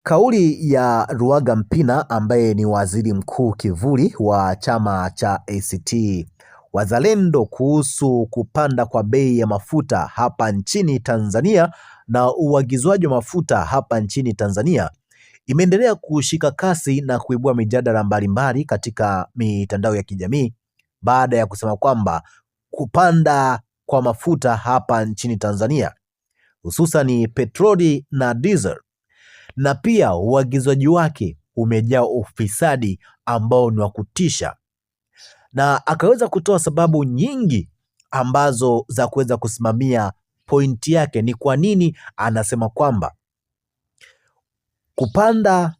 Kauli ya Luhaga Mpina ambaye ni waziri mkuu kivuli wa chama cha ACT Wazalendo kuhusu kupanda kwa bei ya mafuta hapa nchini Tanzania na uagizwaji wa mafuta hapa nchini Tanzania imeendelea kushika kasi na kuibua mijadala mbalimbali katika mitandao ya kijamii baada ya kusema kwamba kupanda kwa mafuta hapa nchini Tanzania hususan petroli na diesel na pia uagizwaji wake umejaa ufisadi ambao ni wa kutisha, na akaweza kutoa sababu nyingi ambazo za kuweza kusimamia pointi yake ni kwa nini anasema kwamba kupanda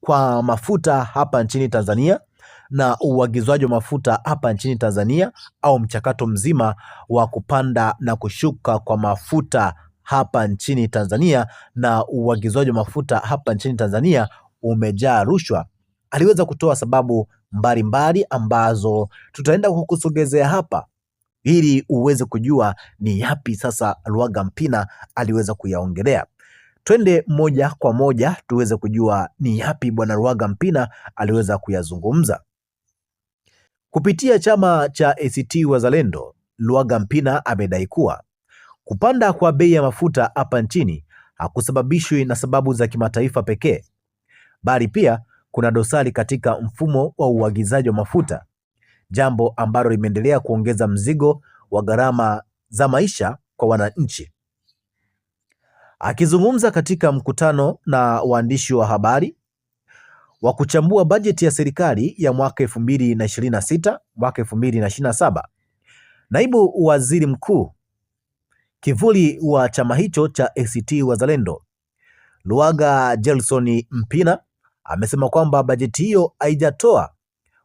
kwa mafuta hapa nchini Tanzania na uagizwaji wa mafuta hapa nchini Tanzania au mchakato mzima wa kupanda na kushuka kwa mafuta hapa nchini Tanzania na uagizwaji wa mafuta hapa nchini Tanzania umejaa rushwa. Aliweza kutoa sababu mbalimbali ambazo tutaenda kukusogezea hapa ili uweze kujua ni yapi sasa Luhaga Mpina aliweza kuyaongelea. Twende moja kwa moja tuweze kujua ni yapi bwana Luhaga Mpina aliweza kuyazungumza. Kupitia chama cha ACT Wazalendo, Luhaga Mpina amedai kuwa kupanda kwa bei ya mafuta hapa nchini hakusababishwi na sababu za kimataifa pekee, bali pia kuna dosari katika mfumo wa uagizaji wa mafuta, jambo ambalo limeendelea kuongeza mzigo wa gharama za maisha kwa wananchi. Akizungumza katika mkutano na waandishi wa habari wa kuchambua bajeti ya serikali ya mwaka 2026 mwaka 2027, naibu waziri mkuu kivuli wa chama hicho cha ACT Wazalendo, Luhaga Gelson Mpina amesema kwamba bajeti hiyo haijatoa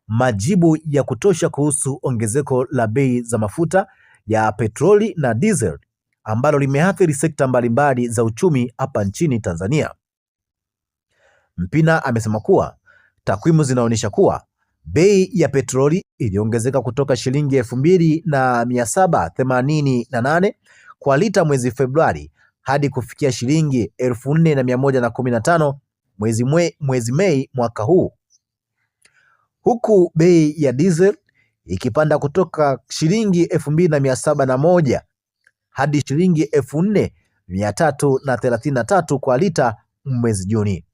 majibu ya kutosha kuhusu ongezeko la bei za mafuta ya petroli na diesel ambalo limeathiri sekta mbalimbali za uchumi hapa nchini Tanzania. Mpina amesema kuwa takwimu zinaonyesha kuwa bei ya petroli iliongezeka kutoka shilingi 2,788 kwa lita mwezi Februari hadi kufikia shilingi 4,115 mwezi Mei mwaka huu, huku bei ya diesel ikipanda kutoka shilingi 2,701 hadi shilingi 4,333 kwa lita mwezi Juni.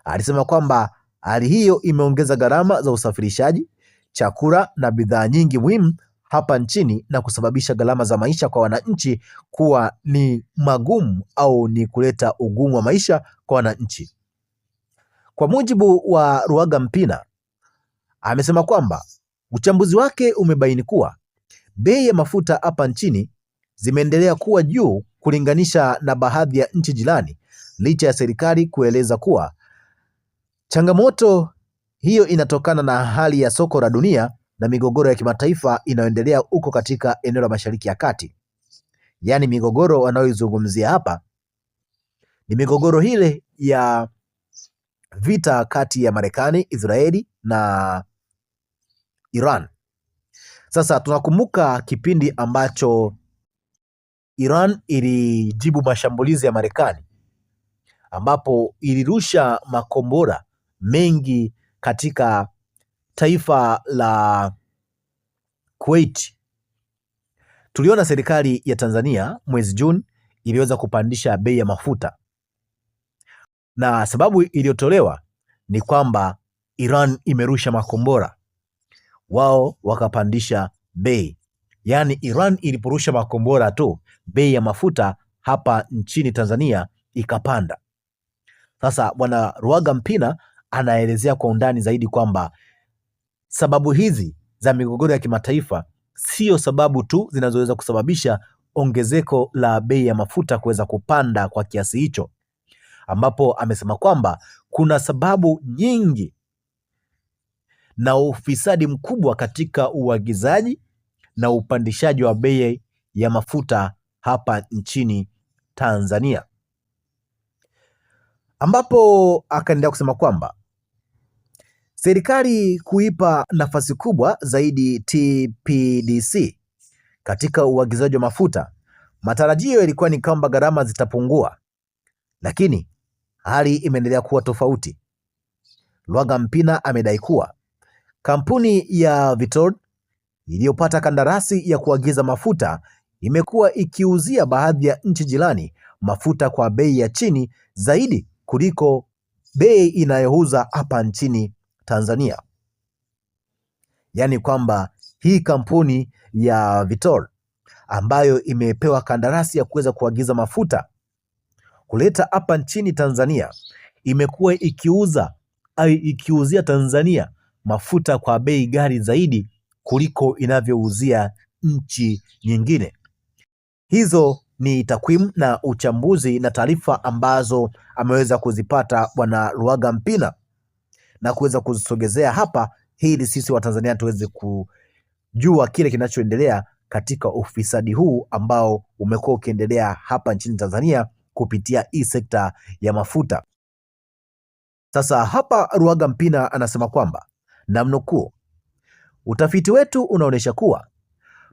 Alisema kwamba hali hiyo imeongeza gharama za usafirishaji, chakula na bidhaa nyingi muhimu hapa nchini na kusababisha gharama za maisha kwa wananchi kuwa ni magumu au ni kuleta ugumu wa maisha kwa wananchi. Kwa mujibu wa Luhaga Mpina, amesema kwamba uchambuzi wake umebaini kuwa bei ya mafuta hapa nchini zimeendelea kuwa juu kulinganisha na baadhi ya nchi jirani, licha ya serikali kueleza kuwa changamoto hiyo inatokana na hali ya soko la dunia na migogoro ya kimataifa inayoendelea huko katika eneo la Mashariki ya Kati. Yaani migogoro wanayoizungumzia hapa ni migogoro ile ya vita kati ya Marekani, Israeli na Iran. Sasa tunakumbuka kipindi ambacho Iran ilijibu mashambulizi ya Marekani ambapo ilirusha makombora mengi katika taifa la Kuwait. Tuliona serikali ya Tanzania mwezi Juni iliweza kupandisha bei ya mafuta, na sababu iliyotolewa ni kwamba Iran imerusha makombora, wao wakapandisha bei. Yaani Iran iliporusha makombora tu, bei ya mafuta hapa nchini Tanzania ikapanda. Sasa bwana Luhaga Mpina anaelezea kwa undani zaidi kwamba sababu hizi za migogoro ya kimataifa sio sababu tu zinazoweza kusababisha ongezeko la bei ya mafuta kuweza kupanda kwa kiasi hicho, ambapo amesema kwamba kuna sababu nyingi na ufisadi mkubwa katika uagizaji na upandishaji wa bei ya mafuta hapa nchini Tanzania, ambapo akaendelea kusema kwamba serikali kuipa nafasi kubwa zaidi TPDC katika uagizaji wa mafuta, matarajio yalikuwa ni kwamba gharama zitapungua, lakini hali imeendelea kuwa tofauti. Luhaga Mpina amedai kuwa kampuni ya Vitol iliyopata kandarasi ya kuagiza mafuta imekuwa ikiuzia baadhi ya nchi jirani mafuta kwa bei ya chini zaidi kuliko bei inayouza hapa nchini Tanzania. Yaani kwamba hii kampuni ya Vitol ambayo imepewa kandarasi ya kuweza kuagiza mafuta kuleta hapa nchini Tanzania imekuwa ikiuzia Tanzania mafuta kwa bei ghali zaidi kuliko inavyouzia nchi nyingine. Hizo ni takwimu na uchambuzi na taarifa ambazo ameweza kuzipata Bwana Luhaga Mpina na kuweza kuzisogezea hapa ili sisi Watanzania tuweze kujua kile kinachoendelea katika ufisadi huu ambao umekuwa ukiendelea hapa nchini Tanzania kupitia hii sekta ya mafuta. Sasa hapa Luhaga Mpina anasema kwamba, namnukuu, utafiti wetu unaonyesha kuwa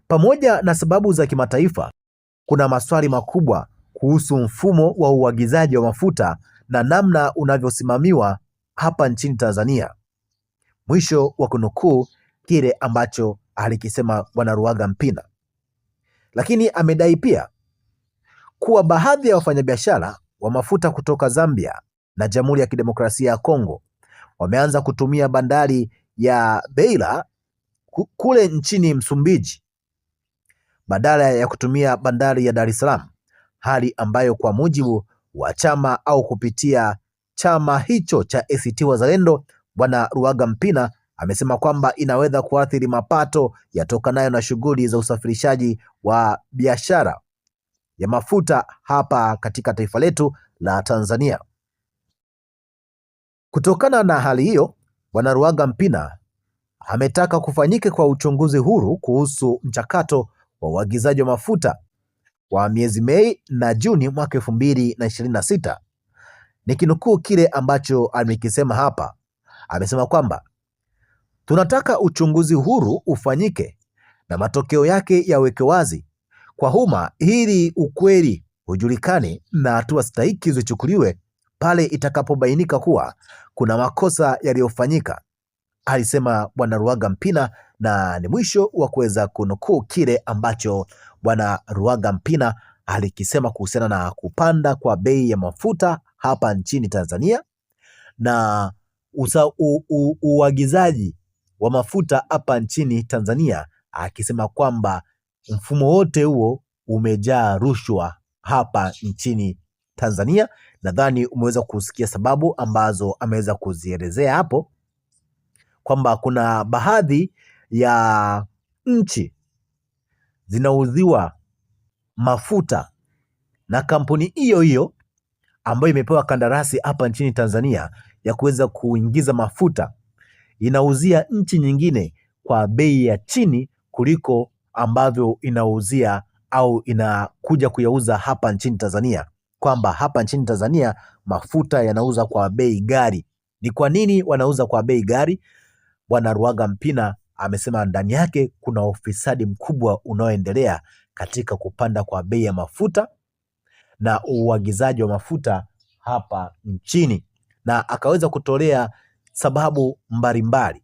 pamoja na sababu za kimataifa, kuna maswali makubwa kuhusu mfumo wa uagizaji wa mafuta na namna unavyosimamiwa hapa nchini Tanzania. Mwisho wa kunukuu kile ambacho alikisema Bwana Luhaga Mpina. Lakini amedai pia kuwa baadhi ya wafanyabiashara wa mafuta kutoka Zambia na Jamhuri ya Kidemokrasia ya Kongo wameanza kutumia bandari ya Beira kule nchini Msumbiji badala ya kutumia bandari ya Dar es Salaam, hali ambayo kwa mujibu wa chama au kupitia chama hicho cha ACT Wazalendo, Bwana Luhaga Mpina amesema kwamba inaweza kuathiri mapato yatokanayo na shughuli za usafirishaji wa biashara ya mafuta hapa katika taifa letu la Tanzania. Kutokana na hali hiyo, Bwana Luhaga Mpina ametaka kufanyike kwa uchunguzi huru kuhusu mchakato wa uagizaji wa mafuta wa miezi Mei na Juni mwaka 2026. Nikinukuu kile ambacho amekisema hapa, amesema kwamba tunataka uchunguzi huru ufanyike na matokeo yake yaweke wazi kwa umma ili ukweli ujulikane na hatua stahiki zichukuliwe pale itakapobainika kuwa kuna makosa yaliyofanyika, alisema Bwana Luhaga Mpina, na ni mwisho wa kuweza kunukuu kile ambacho Bwana Luhaga Mpina alikisema kuhusiana na kupanda kwa bei ya mafuta hapa nchini Tanzania na uagizaji wa mafuta hapa nchini Tanzania, akisema kwamba mfumo wote huo umejaa rushwa hapa nchini Tanzania. Nadhani umeweza kusikia sababu ambazo ameweza kuzielezea hapo, kwamba kuna baadhi ya nchi zinauziwa mafuta na kampuni hiyo hiyo ambayo imepewa kandarasi hapa nchini Tanzania ya kuweza kuingiza mafuta, inauzia nchi nyingine kwa bei ya chini kuliko ambavyo inauzia au inakuja kuyauza hapa nchini Tanzania, kwamba hapa nchini Tanzania mafuta yanauza kwa bei ghali. Ni kwa nini wanauza kwa bei ghali? Bwana Luhaga Mpina amesema ndani yake kuna ufisadi mkubwa unaoendelea katika kupanda kwa bei ya mafuta na uagizaji wa mafuta hapa nchini, na akaweza kutolea sababu mbalimbali,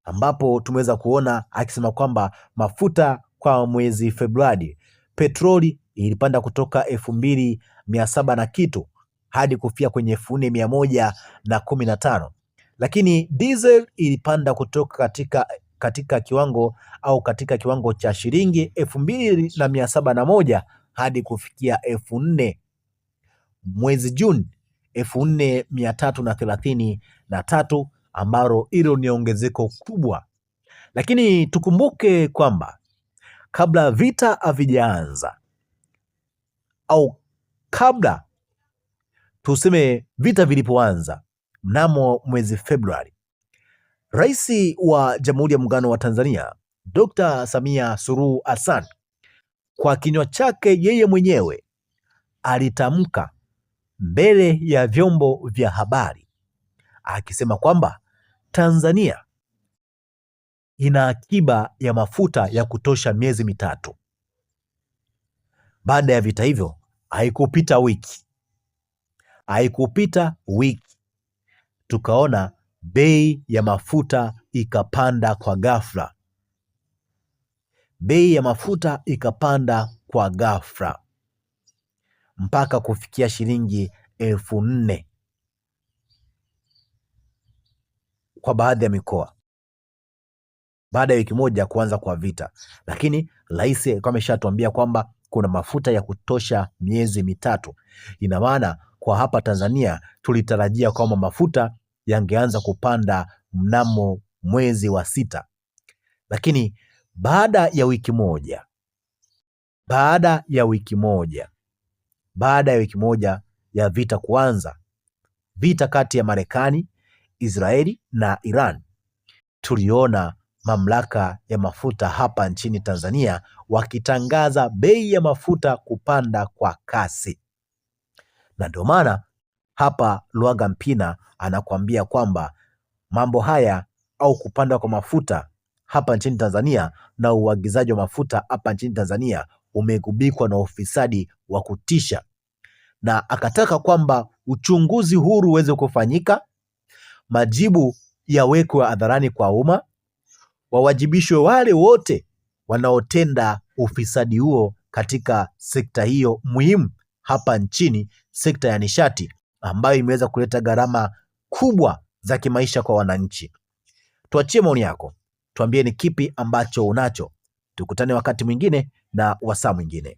ambapo tumeweza kuona akisema kwamba mafuta kwa mwezi Februari, petroli ilipanda kutoka 2,700 na kitu hadi kufia kwenye 4,115, lakini diesel ilipanda kutoka katika kiwango cha shilingi 2,701 hadi kufikia 4,000 mwezi Juni 4,333, ambalo hilo ni ongezeko kubwa. Lakini tukumbuke kwamba kabla vita havijaanza au kabla tuseme vita vilipoanza mnamo mwezi Februari, Rais wa Jamhuri ya Muungano wa Tanzania Dr. Samia Suluhu Hassan kwa kinywa chake yeye mwenyewe alitamka mbele ya vyombo vya habari akisema kwamba Tanzania ina akiba ya mafuta ya kutosha miezi mitatu. Baada ya vita hivyo haikupita wiki, Haikupita wiki tukaona bei ya mafuta ikapanda kwa ghafla. Bei ya mafuta ikapanda kwa ghafla mpaka kufikia shilingi 4,000 kwa baadhi ya mikoa, baada ya wiki moja kuanza kwa vita. Lakini rais alikuwa ameshatuambia kwamba kuna mafuta ya kutosha miezi mitatu. Ina maana kwa hapa Tanzania tulitarajia kwamba mafuta yangeanza kupanda mnamo mwezi wa 6, lakini baada ya wiki moja ya vita kuanza, vita kati ya Marekani, Israeli na Iran, tuliona mamlaka ya mafuta hapa nchini Tanzania wakitangaza bei ya mafuta kupanda kwa kasi. Na ndio maana hapa Luhaga Mpina anakuambia kwamba mambo haya au kupanda kwa mafuta hapa nchini Tanzania na uagizaji wa mafuta hapa nchini Tanzania umegubikwa na ufisadi wa kutisha, na akataka kwamba uchunguzi huru uweze kufanyika, majibu yawekwe hadharani kwa umma, wawajibishwe wale wote wanaotenda ufisadi huo katika sekta hiyo muhimu hapa nchini, sekta ya nishati ambayo imeweza kuleta gharama kubwa za kimaisha kwa wananchi. Tuachie maoni yako, tuambie ni kipi ambacho unacho. Tukutane wakati mwingine na wasaa mwingine.